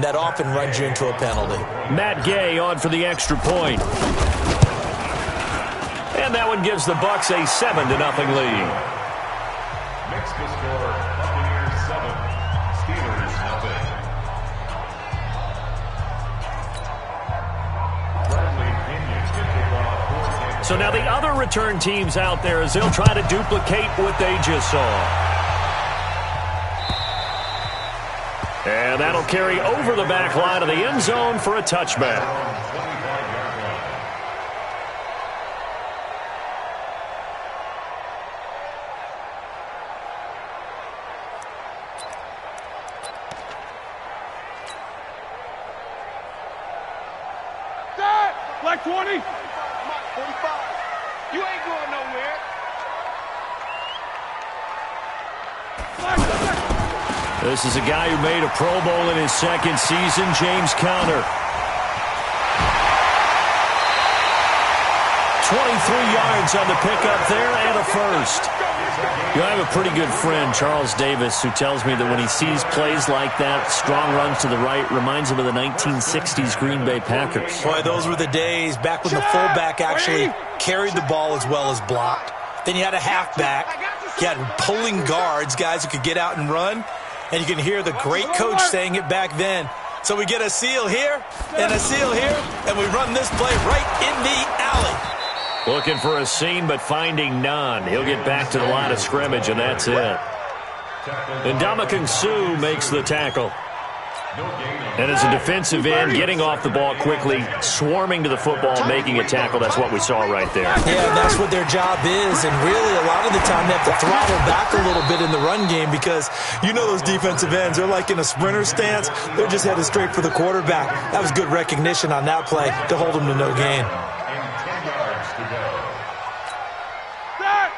That often runs you into a penalty. Matt Gay on for the extra point. And that one gives the Bucs a 7-0 lead. Next to score, Buccaneers 7, Steelers 0. So now the other return teams out there as they'll try to duplicate what they just saw. And that'll carry over the back line of the end zone for a touchback. Black 20. 45. You ain't going nowhere. This is a guy who made a Pro Bowl in his second season, James Conner. 23 yards on the pickup there and a first. You know, I have a pretty good friend, Charles Davis, who tells me that when he sees plays like that, strong runs to the right, reminds him of the 1960s Green Bay Packers. Boy, those were the days back when the fullback actually carried the ball as well as blocked. Then you had a halfback. You had pulling guards, guys who could get out and run. And you can hear the great coach saying it back then. So we get a seal here and a seal here, and we run this play right in the alley. Looking for a seam, but finding none. He'll get back to the line of scrimmage, and that's it. And Ndamukong Suh makes the tackle. And as a defensive end, getting off the ball quickly, swarming to the football, making a tackle, that's what we saw right there. Yeah, that's what their job is, and really a lot of the time they have to throttle back a little bit in the run game because you know those defensive ends, they're like in a sprinter stance. They're just headed straight for the quarterback. That was good recognition on that play to hold them to no gain.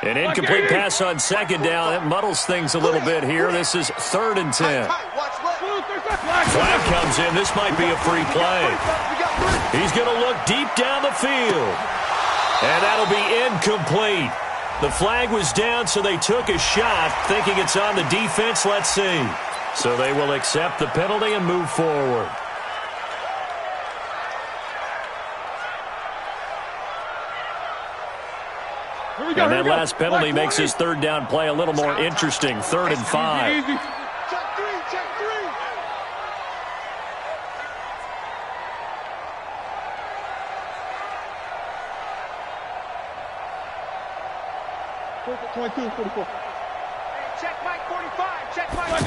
An incomplete pass on second down. That muddles things a little bit here. This is 3rd and 10. Flag comes in. This might be a free play. He's going to look deep down the field. And that'll be incomplete. The flag was down, so they took a shot, thinking it's on the defense. Let's see. So they will accept the penalty and move forward. And that last penalty makes his 3rd down play a little more interesting. 3rd and 5. Check three. 22, 44. Check Mike 45. Check Mike.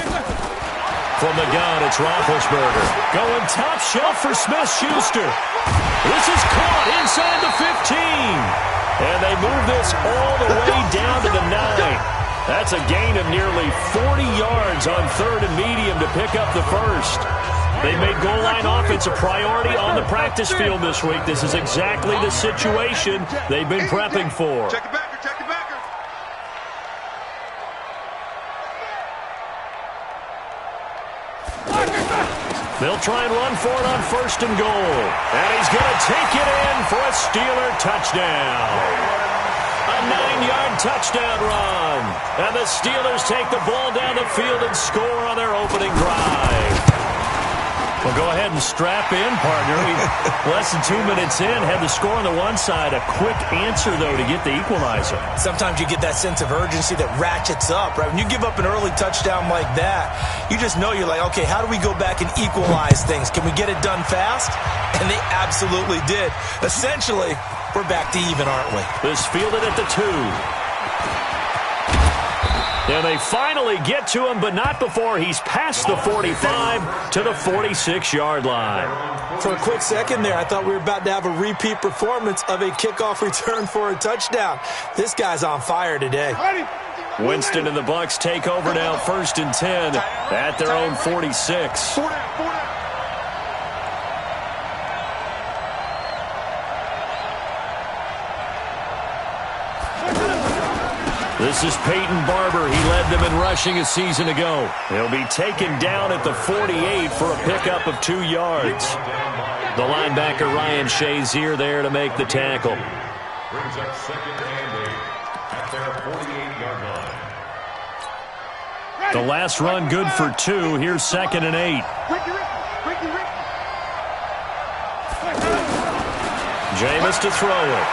From the gun, it's Roethlisberger. Going top shelf for Smith-Schuster. This is caught inside the 15. And they move this all the way down to the 9. That's a gain of nearly 40 yards on 3rd and medium to pick up the first. They made goal line offense a priority on the practice field this week. This is exactly the situation they've been prepping for. Check the backer. Check the backer. They'll try and run for it on 1st and goal. And he's going to take it in for a Steeler touchdown. A 9-yard touchdown run. And the Steelers take the ball down the field and score on their opening drive. Well, go ahead and strap in, partner. Less than 2 minutes in, had the score on the one side. A quick answer, though, to get the equalizer. Sometimes you get that sense of urgency that ratchets up, right? When you give up an early touchdown like that, you just know you're like, okay, how do we go back and equalize things? Can we get it done fast? And they absolutely did. Essentially, we're back to even, aren't we? This fielded at the 2. And they finally get to him, but not before he's past the 45 to the 46-yard line. For a quick second there, I thought we were about to have a repeat performance of a kickoff return for a touchdown. This guy's on fire today. Winston and the Bucs take over now, 1st and 10 at their own 46. This is Peyton Barber. He led them in rushing a season ago. He'll be taken down at the 48 for a pickup of 2 yards. The linebacker Ryan Shazier there to make the tackle. Brings up 2nd and 8 at their 48-yard line. The last run good for 2. Here's 2nd and 8. Jameis to throw it.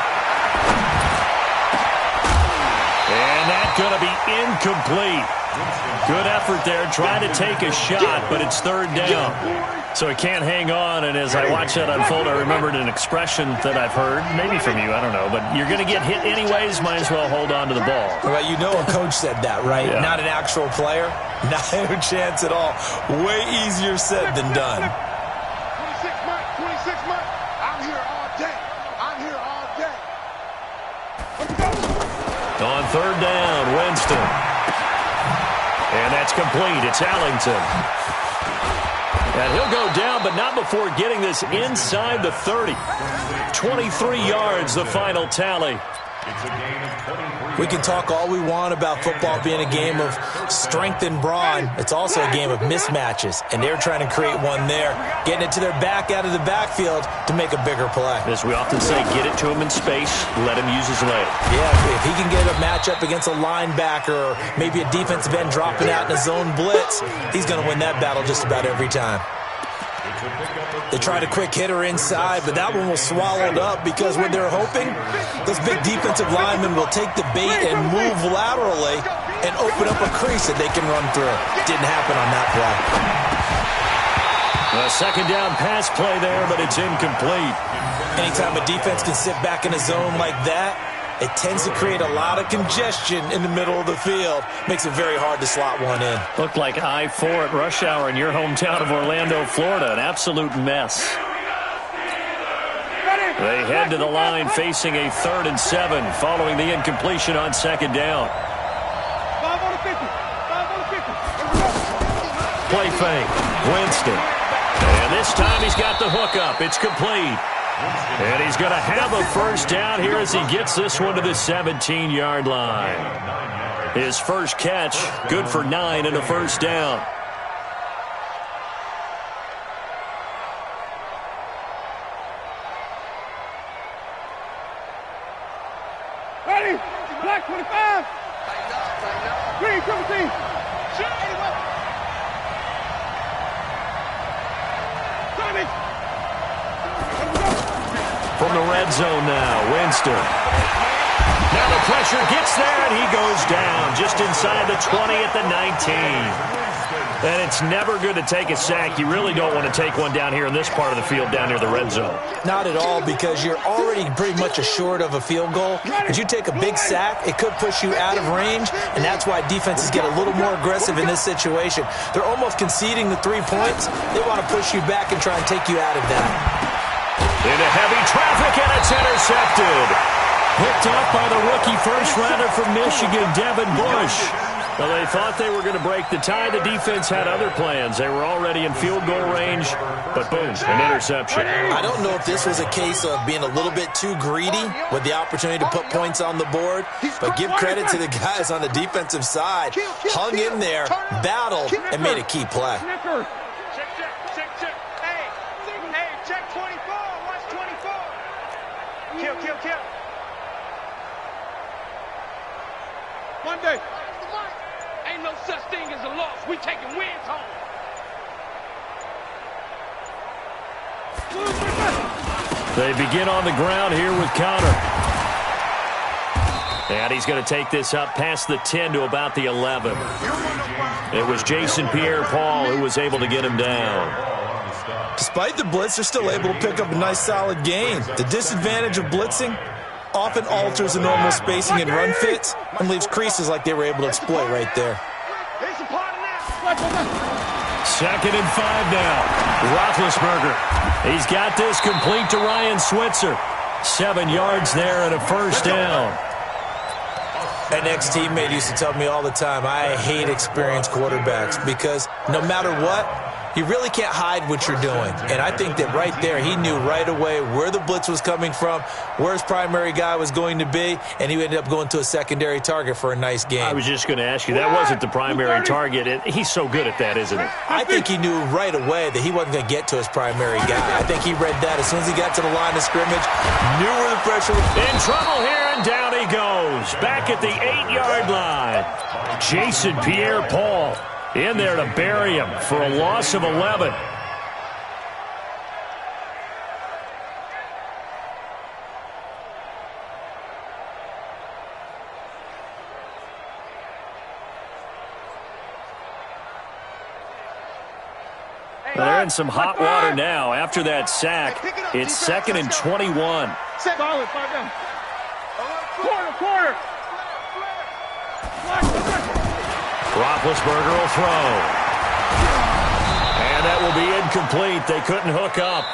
And that's going to be incomplete. Good effort there, trying to take a shot, but it's third down. So he can't hang on, and as I watch that unfold, I remembered an expression that I've heard, maybe from you, I don't know, but you're going to get hit anyways, might as well hold on to the ball. Well, you know a coach said that, right? Yeah. Not an actual player. Not a chance at all. Way easier said than done. 26 months. I'm here all day. On third down, Winston. And that's complete. It's Allington. And he'll go down, but not before getting this inside the 30. 23 yards, the final tally. It's a gain of 23. We can talk all we want about football being a game of strength and brawn. It's also a game of mismatches, and they're trying to create one there, getting it to their back out of the backfield to make a bigger play. As we often say, get it to him in space, let him use his leg. Yeah, if he can get a matchup against a linebacker or maybe a defensive end dropping out in a zone blitz, he's going to win that battle just about every time. They tried a quick hitter inside, but that one was swallowed up because what they're hoping, those big defensive linemen will take the bait and move laterally and open up a crease that they can run through. Didn't happen on that play. A second down pass play there, but it's incomplete. Anytime a defense can sit back in a zone like that, it tends to create a lot of congestion in the middle of the field. Makes it very hard to slot one in. Looked like I-4 at rush hour in your hometown of Orlando, Florida. An absolute mess. They head to the line facing a 3rd and 7 following the incompletion on second down. 5 on the 50. 5 on the 50. Play fake. Winston. And this time he's got the hook up. It's complete. And he's going to have a first down here as he gets this one to the 17-yard line. His first catch, good for 9 and a first down. Ready? Black 25. Green 17. From the red zone now, Winston. Now the pressure gets there, and he goes down just inside the 20 at the 19. And it's never good to take a sack. You really don't want to take one down here in this part of the field down near the red zone. Not at all, because you're already pretty much assured of a field goal. If you take a big sack, it could push you out of range, and that's why defenses get a little more aggressive in this situation. They're almost conceding the 3 points. They want to push you back and try and take you out of that. Into heavy traffic, and it's intercepted. Picked up by the rookie first-rounder from Michigan, Devin Bush. Well, they thought they were going to break the tie. The defense had other plans. They were already in field goal range, but boom, an interception. I don't know if this was a case of being a little bit too greedy with the opportunity to put points on the board, but give credit to the guys on the defensive side. Hung in there, battled, and made a key play. Check. Hey, check 24. Watch 24. Kill. One day. Ain't no such thing as a loss. We taking wins home. They begin on the ground here with Connor. And he's going to take this up past the 10 to about the 11. It was Jason Pierre-Paul who was able to get him down. Despite the blitz, they're still able to pick up a nice solid gain. The disadvantage of blitzing often alters the normal spacing and run fits and leaves creases like they were able to exploit right there. Second and 5 now. Roethlisberger. He's got this complete to Ryan Switzer. 7 yards there and a first down. An ex-teammate used to tell me all the time, I hate experienced quarterbacks because no matter what, you really can't hide what you're doing. And I think that right there, he knew right away where the blitz was coming from, where his primary guy was going to be, and he ended up going to a secondary target for a nice game. I was just going to ask you, that wasn't the primary target. He's so good at that, isn't he? I think he knew right away that he wasn't going to get to his primary guy. I think he read that as soon as he got to the line of scrimmage, knew where the pressure was. In trouble here, and down he goes. Back at the 8-yard line. Jason Pierre-Paul in there to bury him for a loss of 11. They're in some hot water now. After that sack, it's 2nd and 21. Solid, 5 down. Corner. Roethlisberger will throw. And that will be incomplete. They couldn't hook up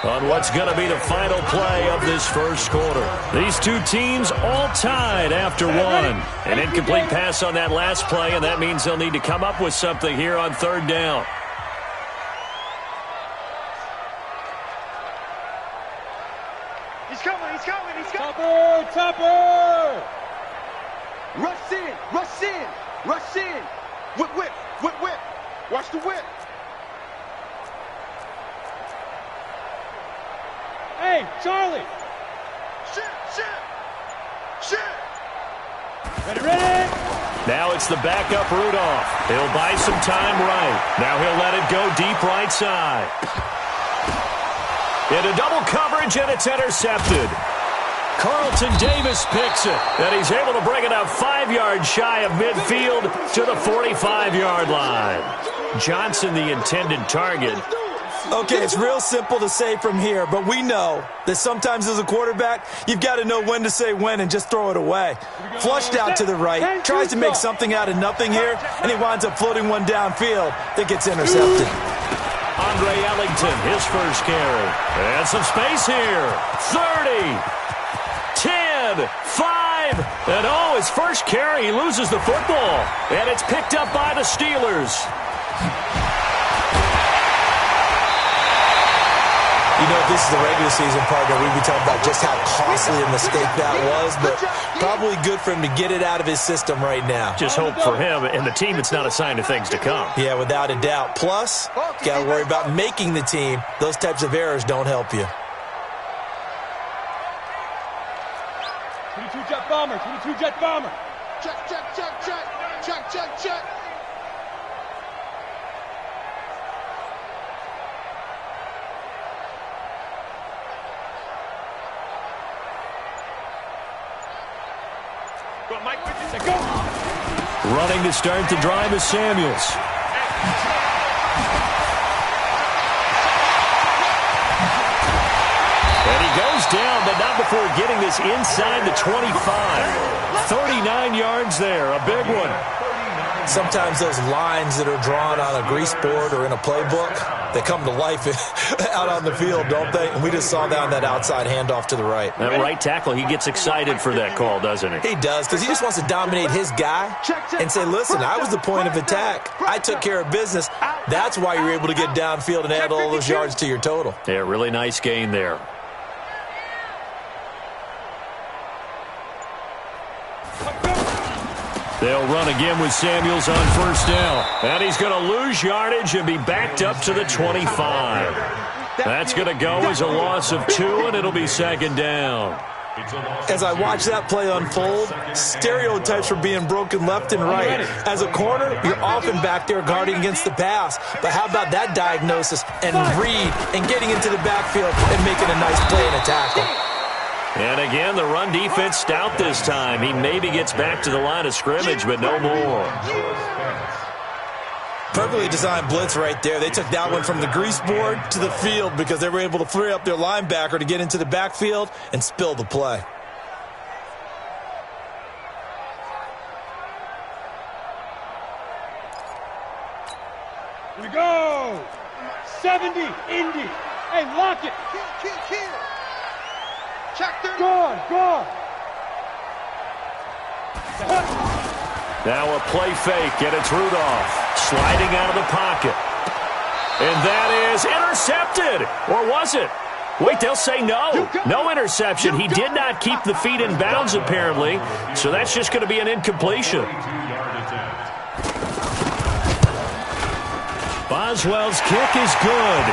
on what's going to be the final play of this first quarter. These two teams all tied after one. An incomplete pass on that last play, and that means they'll need to come up with something here on 3rd down. He's coming. Topper! Rush in. Whip. Watch the whip. Hey, Charlie. Shit. Ready. Now it's the backup Rudolph. He'll buy some time right. Now he'll let it go deep right side. Into double coverage, and it's intercepted. Carlton Davis picks it, and he's able to bring it up 5 yards shy of midfield to the 45-yard line. Johnson, the intended target. Okay, it's real simple to say from here, but we know that sometimes as a quarterback, you've got to know when to say when and just throw it away. Flushed out to the right, tries to make something out of nothing here, and he winds up floating one downfield that gets intercepted. Andre Ellington, his first carry. And some space here. 30, 10, 5, and his first carry, he loses the football. And it's picked up by the Steelers. You know, if this is the regular season partner, we'd be talking about just how costly a mistake that was, but probably good for him to get it out of his system right now. Just hope for him and the team it's not a sign of things to come. Yeah, without a doubt. Plus, got to worry about making the team. Those types of errors don't help you. 22 jet bomber. Check. Running to start the drive is Samuels. And he goes down, but not before getting this inside the 25. 39 yards there, a big one. Sometimes those lines that are drawn on a grease board or in a playbook, they come to life out on the field, don't they? And we just saw that on that outside handoff to the right. That right tackle, he gets excited for that call, doesn't he? He does, because he just wants to dominate his guy and say, listen, I was the point of attack. I took care of business. That's why you're able to get downfield and add all those yards to your total. Yeah, really nice gain there. They'll run again with Samuels on first down. And he's going to lose yardage and be backed up to the 25. That's going to go as a loss of 2, and it'll be 2nd down. As I watch that play unfold, stereotypes are being broken left and right. As a corner, you're often back there guarding against the pass. But how about that diagnosis and read and getting into the backfield and making a nice play and a tackle? And again, the run defense stout this time. He maybe gets back to the line of scrimmage, but no more. Perfectly designed blitz right there. They took that one from the grease board to the field because they were able to free up their linebacker to get into the backfield and spill the play. Here we go. 70, Indy. Hey, lock it. Kill. Check 30. Gone. Now a play fake, and it's Rudolph sliding out of the pocket. And that is intercepted. Or was it? Wait, they'll say no. No interception. He did not keep the feet in bounds, apparently. So that's just going to be an incompletion. Boswell's kick is good.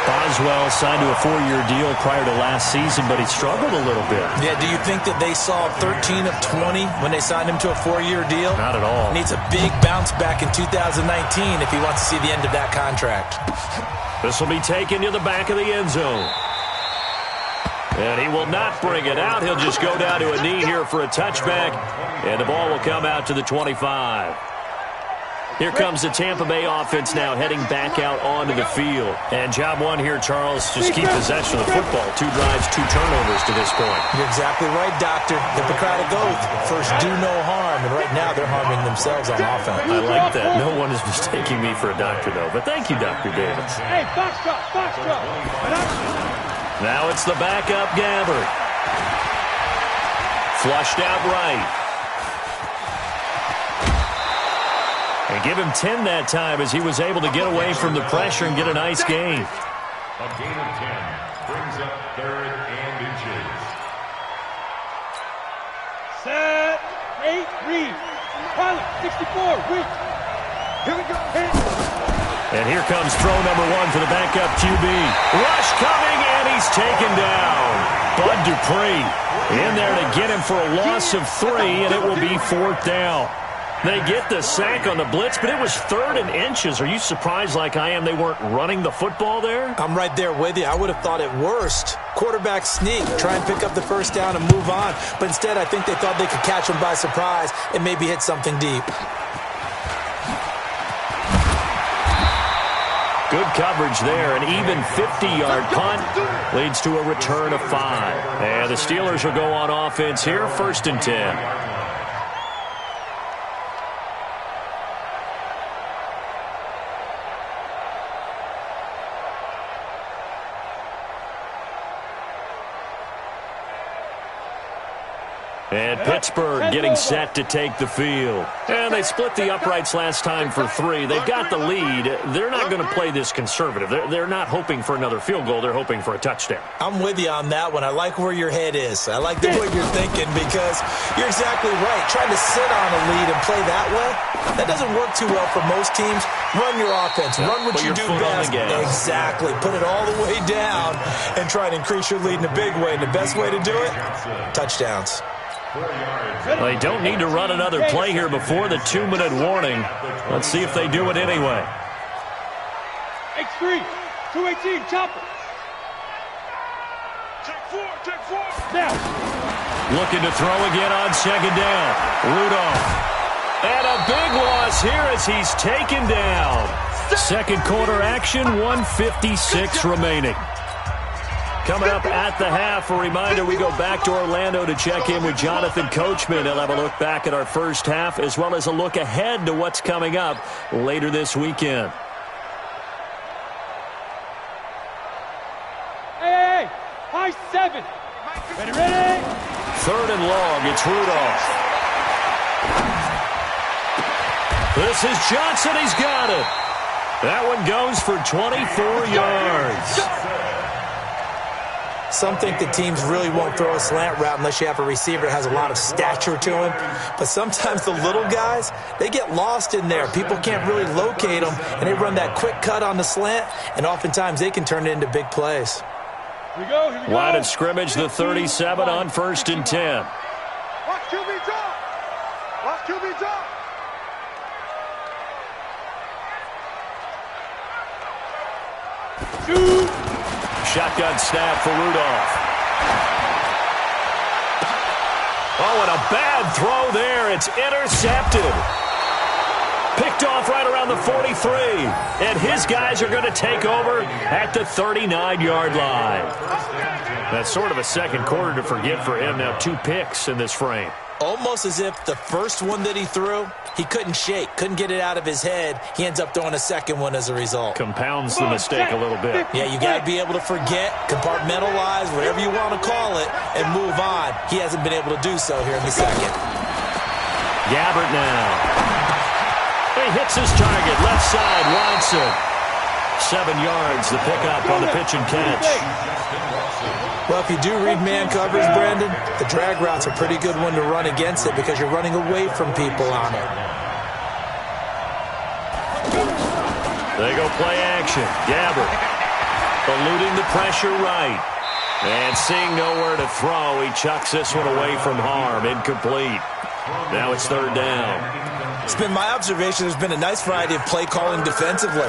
Boswell signed to a 4-year deal prior to last season, but he struggled a little bit. Yeah, do you think that they saw 13 of 20 when they signed him to a 4-year deal? Not at all. Needs a big bounce back in 2019 if he wants to see the end of that contract. This will be taken to the back of the end zone. And he will not bring it out. He'll just go down to a knee here for a touchback, and the ball will come out to the 25. Here comes the Tampa Bay offense now heading back out onto the field. And job one here, Charles, just keep possession of the football. 2 drives, 2 turnovers to this point. You're exactly right, Doctor. Hippocratic oath. First, do no harm. And right now, they're harming themselves on offense. I like that. No one is mistaking me for a doctor, though. But thank you, Dr. Davis. Hey, box drop, box drop. Now it's the backup Gabbert. Flushed out right. And give him 10 that time as he was able to get away from the pressure and get a nice gain. A gain of 10 brings up 3rd and inches. Set, 8, read. Pilot, 64, read. Here we go, hit. And here comes throw number 1 for the backup QB. Rush coming, and he's taken down. Bud Dupree in there to get him for a loss of 3, and it will be 4th down. They get the sack on the blitz, but it was 3rd and inches. Are you surprised like I am they weren't running the football there? I'm right there with you. I would have thought at worst, quarterback sneak, try and pick up the first down and move on. But instead, I think they thought they could catch him by surprise and maybe hit something deep. Good coverage there. An even 50-yard punt leads to a return of 5. And the Steelers will go on offense here, 1st and 10. And Pittsburgh getting set to take the field. And they split the uprights last time for 3. They've got the lead. They're not going to play this conservative. They're not hoping for another field goal. They're hoping for a touchdown. I'm with you on that one. I like where your head is. I like the way you're thinking because you're exactly right. Trying to sit on a lead and play that way, that doesn't work too well for most teams. Run your offense. Run what you do best. Exactly. Put it all the way down and try and increase your lead in a big way. And the best way to do it, touchdowns. They don't need to run another play here before the 2-minute warning. Let's see if they do it anyway. X3, 218, chopper. Take 4. Now. Looking to throw again on 2nd down. Rudolph. And a big loss here as he's taken down. 2nd quarter action, 1:56 remaining. Coming up at the half, a reminder, we go back to Orlando to check in with Jonathan Coachman. He'll have a look back at our first half as well as a look ahead to what's coming up later this weekend. Hey, high 7. Ready? 3rd and long, it's Rudolph. This is Johnson, he's got it. That one goes for 24 yards. Some think the teams really won't throw a slant route unless you have a receiver that has a lot of stature to him. But sometimes the little guys, they get lost in there. People can't really locate them, and they run that quick cut on the slant, and oftentimes they can turn it into big plays. Here we go. Line of scrimmage, the 37 on 1st and 10. Watch QB drop. Watch QB drop. Shoot. Shotgun snap for Rudolph. Oh, and a bad throw there. It's intercepted. Picked off right around the 43. And his guys are going to take over at the 39-yard line. That's sort of a 2nd quarter to forget for him. Now 2 picks in this frame. Almost as if the first one that he threw, he couldn't shake, couldn't get it out of his head. He ends up throwing a 2nd one as a result. Compounds the mistake a little bit. Yeah, you got to be able to forget, compartmentalize, whatever you want to call it, and move on. He hasn't been able to do so here in the 2nd. Gabbert now. He hits his target, left side, Watson. 7 yards, the pickup on the pitch and catch. Well, if you do read man coverage, Brandon, the drag route's a pretty good one to run against it because you're running away from people on it. They go play action. Gabbert eluding the pressure right. And seeing nowhere to throw, he chucks this one away from harm. Incomplete. Now it's 3rd down. It's been my observation there's been a nice variety of play calling defensively.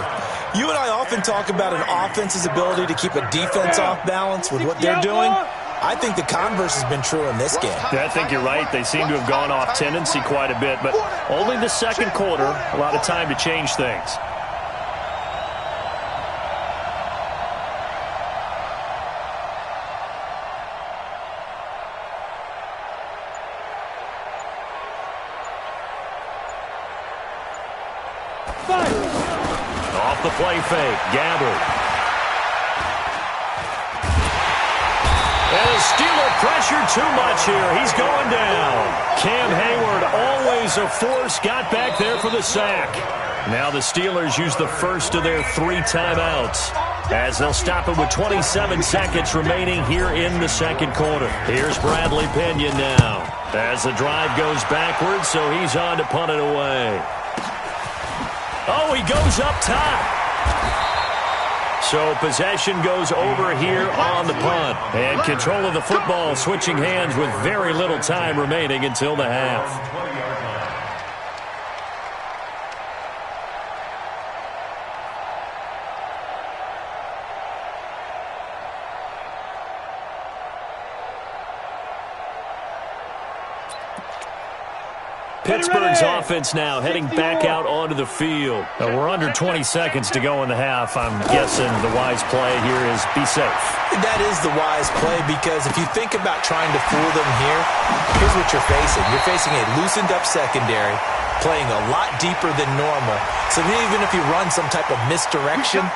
You and I often talk about an offense's ability to keep a defense off balance with what they're doing. I think the converse has been true in this game. I think you're right. They seem to have gone off tendency quite a bit, but only the second quarter, a lot of time to change things. Off the play fake, gathered. And the Steeler pressure too much here. He's going down. Cam Hayward, always a force, got back there for the sack. Now the Steelers use the first of their 3 timeouts as they'll stop it with 27 seconds remaining here in the second quarter. Here's Bradley Pinion now as the drive goes backwards, so he's on to punt it away. Oh, he goes up top. So possession goes over here on the punt. And control of the football switching hands with very little time remaining until the half. Pittsburgh's offense now heading back out onto the field. We're under 20 seconds to go in the half. I'm guessing the wise play here is be safe. That is the wise play, because if you think about trying to fool them here, here's what you're facing. You're facing a loosened up secondary, playing a lot deeper than normal. So even if you run some type of misdirection,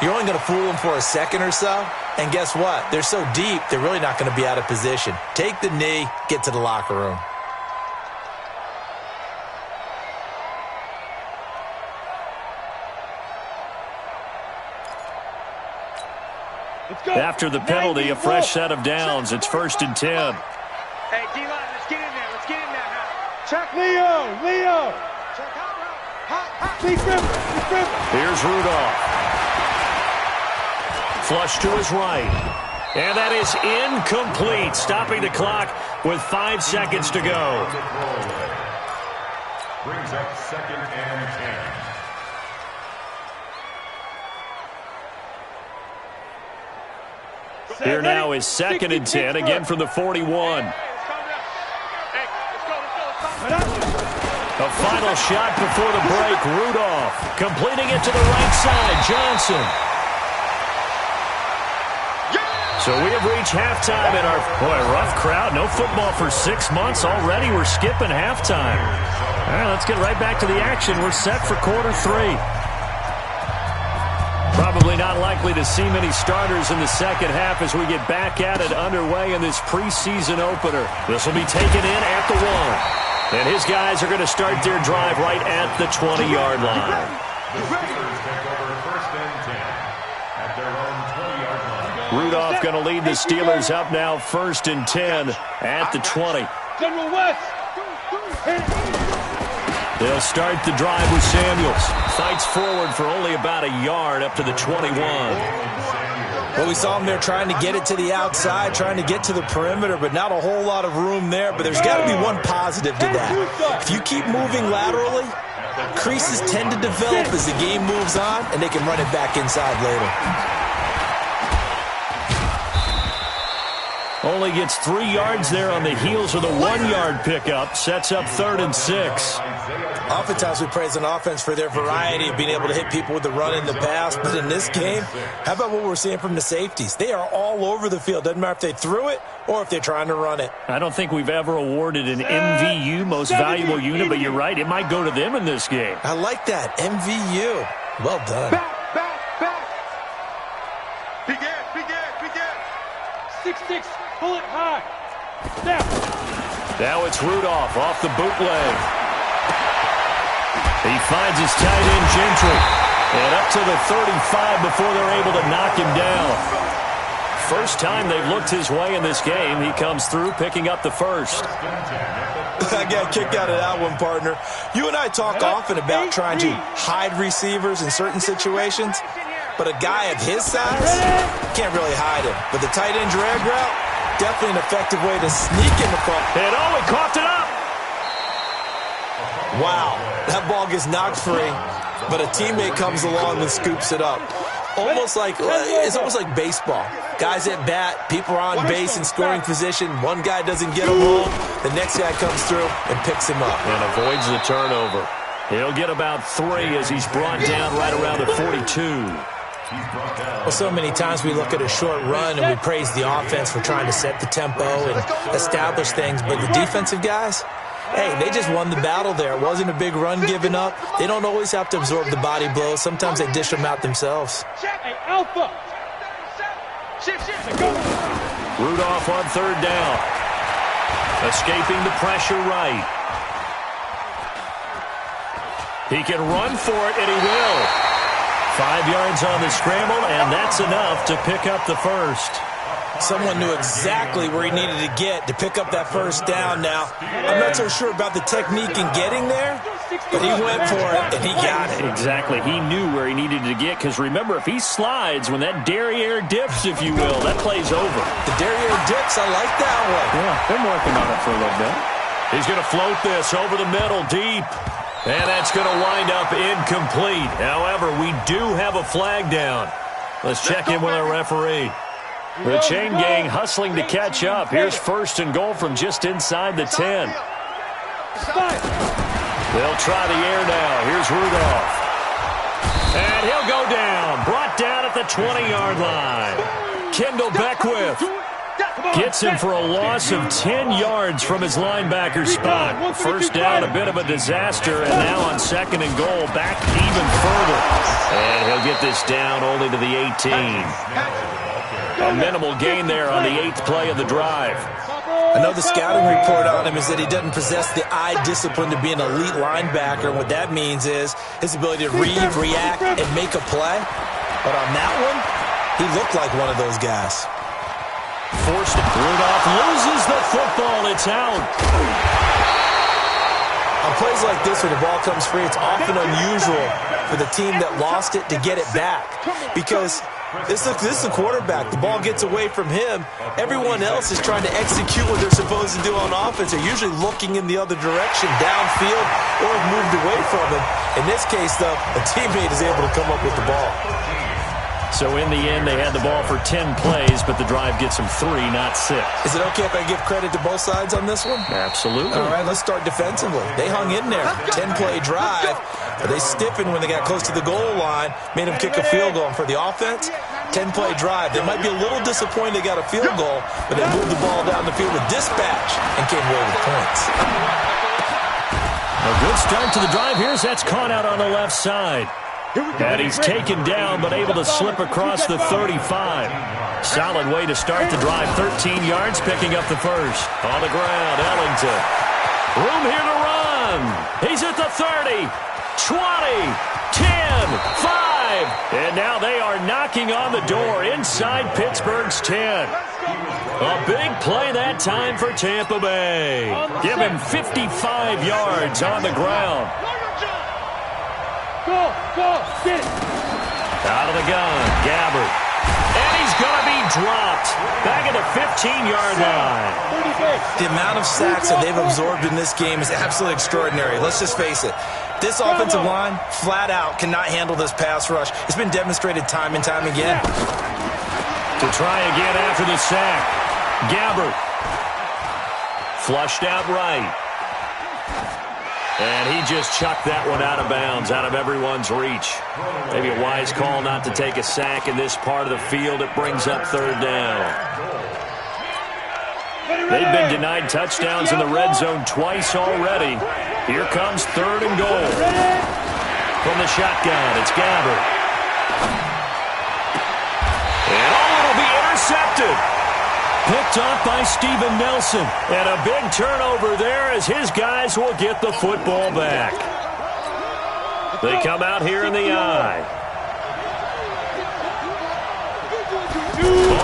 you're only going to fool them for a second or so. And guess what? They're so deep, they're really not going to be out of position. Take the knee, get to the locker room. After the penalty, a fresh set of downs. It's 1st and 10. Hey, D-line, let's get in there. Let's get in there now. Check Leo. Check hot. Here's Rudolph. Flush to his right. And that is incomplete. Stopping the clock with 5 seconds to go. Brings up 2nd and 10. Here now is 2nd and 10, again from the 41. A final shot before the break. Rudolph completing it to the right side. Johnson. So we have reached halftime in our, rough crowd. No football for 6 months already. We're skipping halftime. All right, let's get right back to the action. We're set for quarter 3. Probably not likely to see many starters in the second half as we get back at it underway in this preseason opener. This will be taken in at the 1. And his guys are going to start their drive right at the 20-yard line. The Steelers take over 1st and 10 at their own 20-yard line. Rudolph going to lead the Steelers up now 1st and 10 at the 20. General West. They'll start the drive with Samuels. Fights forward for only about a yard up to the 21. Well, we saw him there trying to get it to the outside, trying to get to the perimeter, but not a whole lot of room there. But there's got to be one positive to that. If you keep moving laterally, creases tend to develop as the game moves on, and they can run it back inside later. Only gets 3 yards there on the heels of the 1-yard pickup. Sets up 3rd and 6. Oftentimes we praise an offense for their variety of being able to hit people with the run and the pass. But in this game, how about what we're seeing from the safeties? They are all over the field. Doesn't matter if they threw it or if they're trying to run it. I don't think we've ever awarded an MVU, most valuable unit, but you're right. It might go to them in this game. I like that. MVU. Well done. Back. 6-6. Pull it high. Snap. Now it's Rudolph off the bootleg. He finds his tight end Gentry. And up to the 35 before they're able to knock him down. First time they've looked his way in this game. He comes through picking up the first. I got a kick out of that one, partner. You and I talk often about trying to hide receivers in certain situations. But a guy of his size can't really hide him. But the tight end drag route, definitely an effective way to sneak in the front. And he coughed it up. Wow, that ball gets knocked free, but a teammate comes along and scoops it up. Almost like it's almost like baseball. Guys at bat, people are on base in scoring position. One guy doesn't get him home. The next guy comes through and picks him up. And avoids the turnover. He'll get about 3 as he's brought down right around the 42. Well, so many times we look at a short run and we praise the offense for trying to set the tempo and establish things. But the defensive guys, hey, they just won the battle there. It wasn't a big run given up. They don't always have to absorb the body blows. Sometimes they dish them out themselves. Hey, Alpha. Rudolph on third down. Escaping the pressure right. He can run for it, and he will. 5 yards on the scramble, and that's enough to pick up the first. Someone knew exactly where he needed to get to pick up that first down. Now, I'm not so sure about the technique in getting there, but he went for it, and he got it. Exactly. He knew where he needed to get, because remember, if he slides, when that derriere dips, if you will, that play's over. The derriere dips, I like that one. Yeah, been working on it for a little bit. He's going to float this over the middle, deep. And that's going to wind up incomplete. However, we do have a flag down. Let's check in with our referee. The chain gang hustling to catch up. Here's first and goal from just inside the 10. They'll try the air now. Here's Rudolph. And he'll go down. Brought down at the 20-yard line. Kendall Beckwith gets him for a loss of 10 yards from his linebacker spot. First down, a bit of a disaster, and now on second and goal, back even further. And he'll get this down only to the 18. A minimal gain there on the 8th play of the drive. I know the scouting report on him is that he doesn't possess the eye discipline to be an elite linebacker. And what that means is his ability to read, react, and make a play. But on that one, he looked like one of those guys. Forced it. Rudolph loses the football. It's out. On plays like this, when the ball comes free, it's often unusual for the team that lost it to get it back. Because this is the quarterback. The ball gets away from him. Everyone else is trying to execute what they're supposed to do on offense. They're usually looking in the other direction, downfield, or have moved away from him. In this case, though, a teammate is able to come up with the ball. So in the end, they had the ball for 10 plays, but the drive gets them 3, not 6. Is it okay if I give credit to both sides on this one? Absolutely. All right, let's start defensively. They hung in there. 10-play drive. But they stiffened when they got close to the goal line, made them kick a field goal. And for the offense, 10-play drive. They might be a little disappointed they got a field goal, but they moved the ball down the field with dispatch and came away with points. A good start to the drive. Here's that's caught out on the left side. And he's taken down, but able to slip across the 35. Solid way to start the drive. 13 yards, picking up the first. On the ground, Ellington. Room here to run. He's at the 30, 20, 10, 5. And now they are knocking on the door inside Pittsburgh's 10. A big play that time for Tampa Bay. Give him 55 yards on the ground. Go, get it. Out of the gun, Gabbard. And he's going to be dropped. Back at the 15-yard line. The amount of sacks that they've absorbed in this game is absolutely extraordinary. Let's just face it. This offensive line, flat out, cannot handle this pass rush. It's been demonstrated time and time again. To try again after the sack. Gabbard. Flushed out right. And he just chucked that one out of bounds, out of everyone's reach. Maybe a wise call not to take a sack in this part of the field. It brings up third down. They've been denied touchdowns in the red zone twice already. Here comes third and goal. From the shotgun, it's Gabbard. And it'll be intercepted. Picked off by Steven Nelson. And a big turnover there as his guys will get the football back. They come out here in the eye.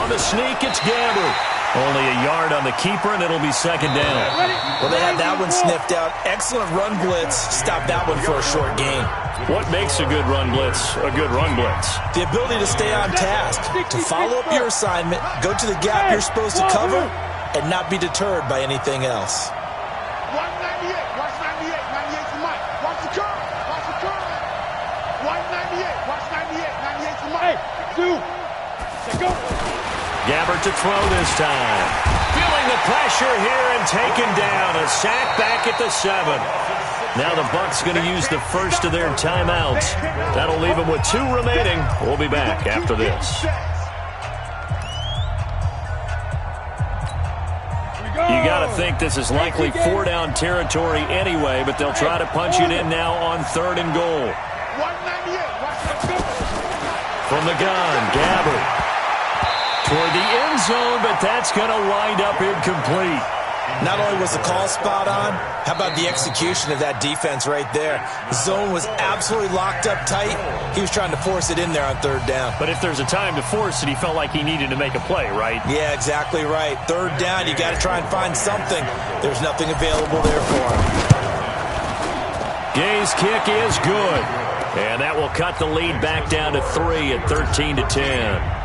On the sneak, it's Gabbard. Only a yard on the keeper, and it'll be second down. Well, they had that one sniffed out. Excellent run blitz. Stop that one for a short gain. What makes a good run blitz a good run blitz? The ability to stay on task, to follow up your assignment, go to the gap you're supposed to cover, and not be deterred by anything else. Watch 98. Watch 98. 98 for Mike. Watch the curve. Watch the curve. Watch 98. Watch 98. 98 for Mike. Hey, Gabbert to throw this time. Feeling the pressure here and taken down. A sack back at the 7. Now the Bucs going to use the first of their timeouts. That'll leave them with 2 remaining. We'll be back after this. You got to think this is likely 4-down territory anyway, but they'll try to punch it in now on 3rd and goal. From the gun, Gabbert toward the end zone, but that's going to wind up incomplete. Not only was the call spot on, how about the execution of that defense right there? The zone was absolutely locked up tight. He was trying to force it in there on 3rd down. But if there's a time to force it, he felt like he needed to make a play, right? Yeah, exactly right. 3rd down, you got to try and find something. There's nothing available there for him. Gay's kick is good. And that will cut the lead back down to 3 at 13-10.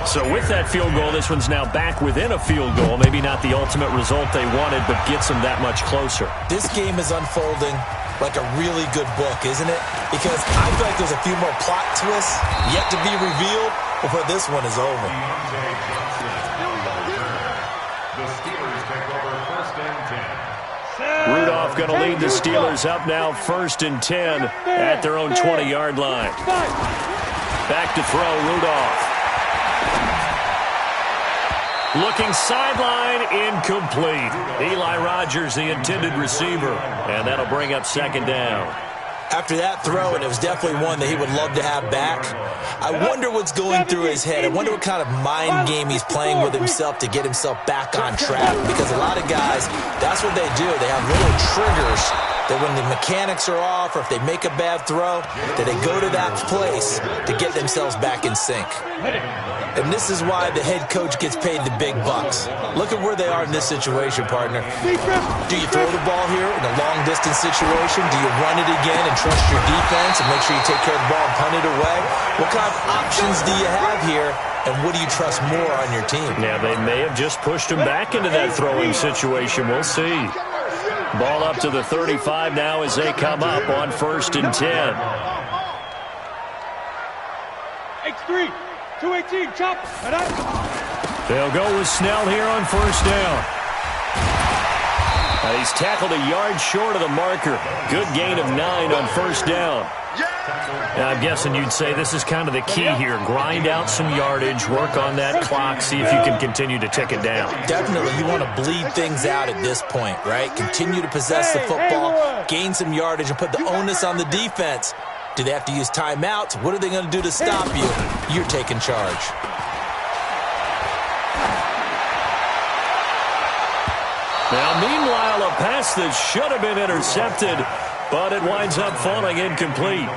So with that field goal, this one's now back within a field goal. Maybe not the ultimate result they wanted, but gets them that much closer. This game is unfolding like a really good book, isn't it? Because I feel like there's a few more plot twists yet to be revealed before this one is over. The Steelers take over 1st and 10. Rudolph going to lead the Steelers up now 1st and 10 at their own 20-yard line. Back to throw, Rudolph. Looking sideline, incomplete. Eli Rogers, the intended receiver, and that'll bring up 2nd down. After that throw, and it was definitely one that he would love to have back, I wonder what's going through his head. I wonder what kind of mind game he's playing with himself to get himself back on track. Because a lot of guys, that's what they do. They have little triggers that when the mechanics are off or if they make a bad throw, that they go to that place to get themselves back in sync. And this is why the head coach gets paid the big bucks. Look at where they are in this situation, partner. Do you throw the ball here in a long-distance situation? Do you run it again and trust your defense and make sure you take care of the ball and punt it away? What kind of options do you have here, and what do you trust more on your team? Yeah, they may have just pushed him back into that throwing situation. We'll see. Ball up to the 35 now as they come up on 1st and 10. X3. 218, chop. They'll go with Snell here on 1st down. He's tackled a yard short of the marker. Good gain of 9 on 1st down. Now, I'm guessing you'd say this is kind of the key here. Grind out some yardage, work on that clock, see if you can continue to tick it down. Definitely, you want to bleed things out at this point, right? Continue to possess the football, gain some yardage, and put the onus on the defense. Do they have to use timeouts? What are they going to do to stop you? You're taking charge. Now, meanwhile, a pass that should have been intercepted, but it winds up falling incomplete.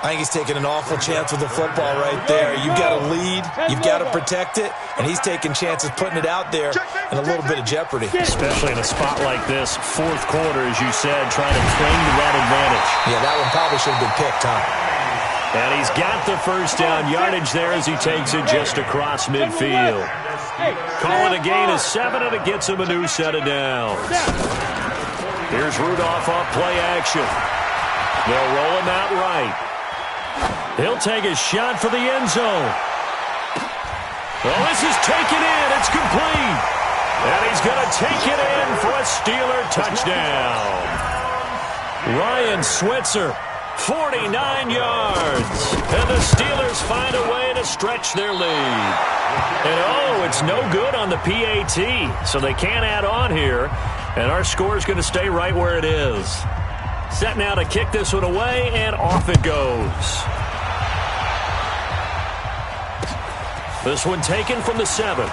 I think he's taking an awful chance with the football right there. You've got to lead, you've got to protect it, and he's taking chances putting it out there in a little bit of jeopardy. Especially in a spot like this, 4th quarter, as you said, trying to cling to that advantage. Yeah, that one probably should have been picked, huh? And he's got the 1st down yardage there as he takes it just across midfield. Call it a gain of 7, and it gets him a new set of downs. Here's Rudolph off play action. They'll roll him out right. He'll take a shot for the end zone. Well, this is taken in. It's complete. And he's going to take it in for a Steeler touchdown. Ryan Switzer, 49 yards. And the Steelers find a way to stretch their lead. And, oh, it's no good on the PAT, so they can't add on here. And our score is going to stay right where it is. Set now to kick this one away, and off it goes. This one taken from the 7.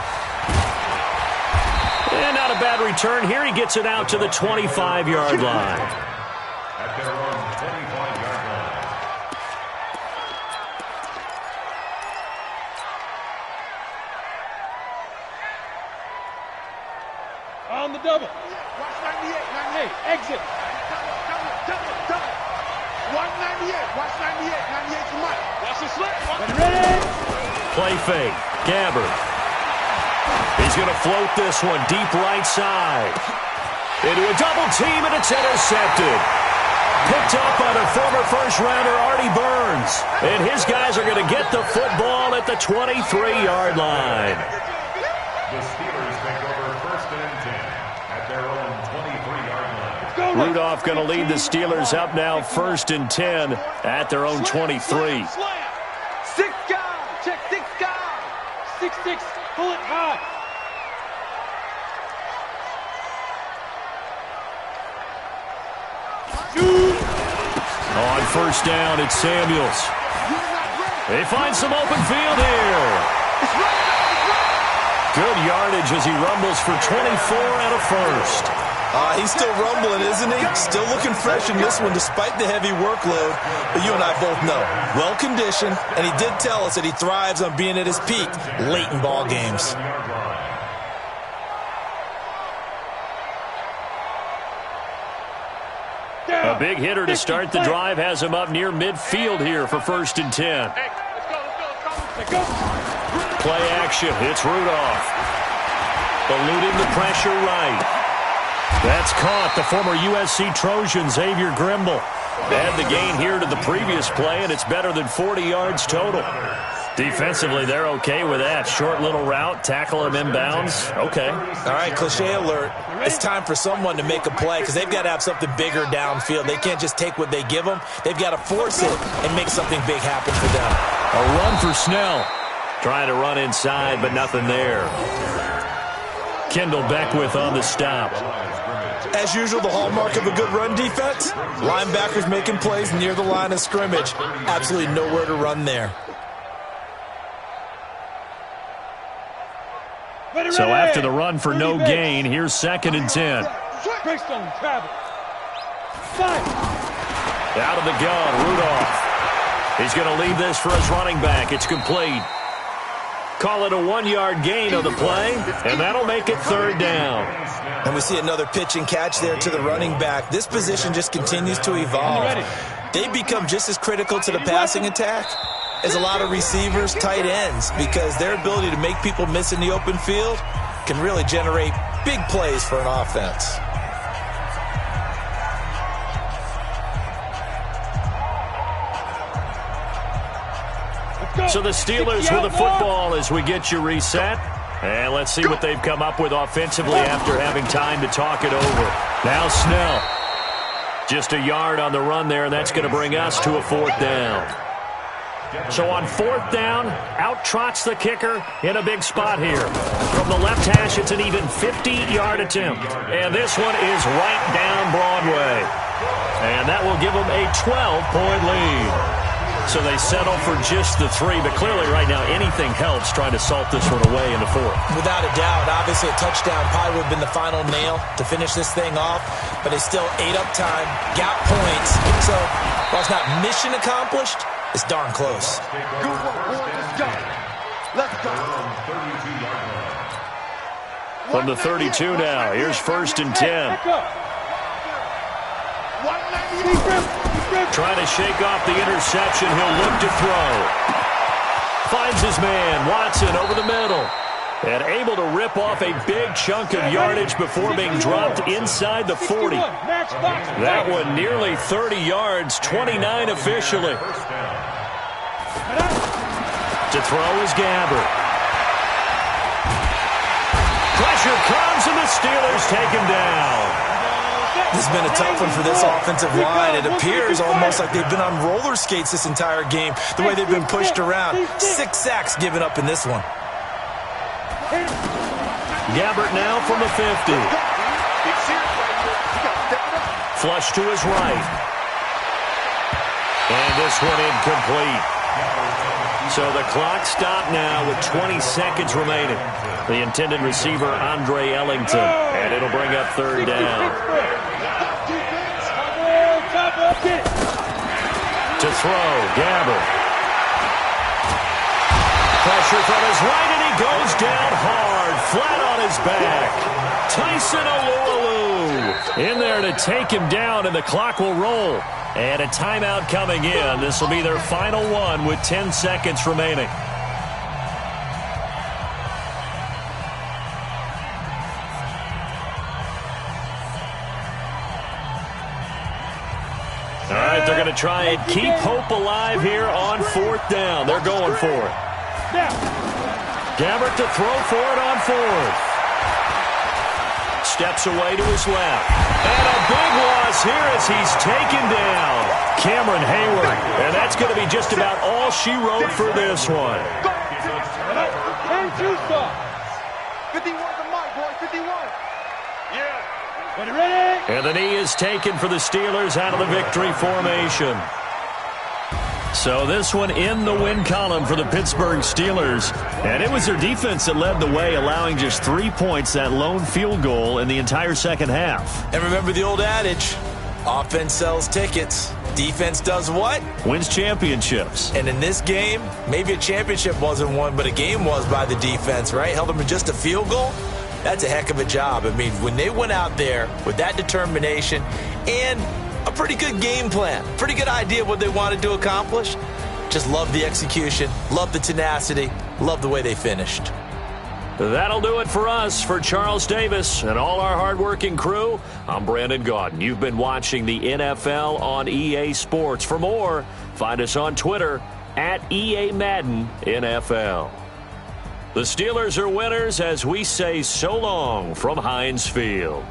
And not a bad return here. He gets it out to the 25-yard line. At their own 25-yard line. On the double. Watch 98, 98, exit. Double. 198, watch 98, 98 to Mike. Watch the slip. Ready? Play fake. Gabbert. He's going to float this one deep right side. Into a double team, and it's intercepted. Picked up by the former first-rounder Artie Burns. And his guys are going to get the football at the 23-yard line. The Steelers take over first and 10 at their own 23-yard line. Rudolph going to lead the Steelers up now first and 10 at their own 23. Six guys. Check six guys. 6-6. Pull it high. On first down, it's Samuels. They find some open field here. Good yardage as he rumbles for 24 and a first. He's still rumbling, isn't he? Still looking fresh in this one despite the heavy workload. But you and I both know, well-conditioned, and he did tell us that he thrives on being at his peak late in ball games. A big hitter to start the drive has him up near midfield here for first and 10. Play action. It's Rudolph. Eluding the pressure right. That's caught. The former USC Trojan, Xavier Grimble. Add the gain here to the previous play, and it's better than 40 yards total. Defensively, they're okay with that. Short little route, tackle him inbounds. Okay. All right, cliche alert. It's time for someone to make a play because they've got to have something bigger downfield. They can't just take what they give them. They've got to force it and make something big happen for them. A run for Snell. Trying to run inside, but nothing there. Kendall Beckwith on the stop. As usual, the hallmark of a good run defense, linebackers making plays near the line of scrimmage. Absolutely nowhere to run there. So after the run for no gain, here's second and 10. Out of the gun, Rudolph. He's going to leave this for his running back. It's complete. Call it a 1-yard gain on the play, and that'll make it third down. And we see another pitch and catch there to the running back. This position just continues to evolve. They become just as critical to the passing attack as a lot of receivers, tight ends, because their ability to make people miss in the open field can really generate big plays for an offense. So the Steelers with the football as we get you reset. And let's see what they've come up with offensively after having time to talk it over. Now Snell. Just a yard on the run there, and that's going to bring us to a fourth down. So on fourth down, out trots the kicker in a big spot here. From the left hash, it's an even 50-yard attempt. And this one is right down Broadway. And that will give them a 12-point lead. So they settle for just the 3, but clearly right now anything helps trying to salt this one away in the fourth. Without a doubt, obviously a touchdown probably would have been the final nail to finish this thing off, but they still ate up time, got points. So while it's not mission accomplished, it's darn close. Good work, boys. Let's go. Let's go. From the 32 now, here's first and 10. Trying to shake off the interception. He'll look to throw. Finds his man, Watson, over the middle. And able to rip off a big chunk of yardage before being dropped inside the 40. That one nearly 30 yards, 29 officially. To throw is Gabbert. Pressure comes and the Steelers take him down. This has been a tough one for this offensive line. It appears almost like they've been on roller skates this entire game, the way they've been pushed around. 6 sacks given up in this one. Gabbert now from the 50. Flush to his right. And this one incomplete. So the clock stopped now with 20 seconds remaining. The intended receiver, Andre Ellington. And it'll bring up third down. To throw, Gabbert. Pressure from his right, and he goes down hard, flat on his back. Tyson Alualu in there to take him down, and the clock will roll. And a timeout coming in. This will be their final one with 10 seconds remaining. they're going to try and keep hope alive here on 4th down. They're going for it. Gabbert to throw for it on 4th. Steps away to his left. And a big loss here as he's taken down. Cameron Hayward. And that's going to be just about all she wrote for this one. And 51 the mark, boy. 51. Yeah. Ready? And the knee is taken for the Steelers out of the victory formation. So this one in the win column for the Pittsburgh Steelers. And it was their defense that led the way, allowing just 3 points, that lone field goal in the entire second half. And remember the old adage, offense sells tickets. Defense does what? Wins championships. And in this game, maybe a championship wasn't won, but a game was by the defense, right? Held them to just a field goal. That's a heck of a job. I mean, when they went out there with that determination and a pretty good game plan, pretty good idea of what they wanted to accomplish, just love the execution, love the tenacity, love the way they finished. That'll do it for us. For Charles Davis and all our hardworking crew, I'm Brandon Gaudin. You've been watching the NFL on EA Sports. For more, find us on Twitter at EA Madden NFL. The Steelers are winners as we say so long from Heinz Field.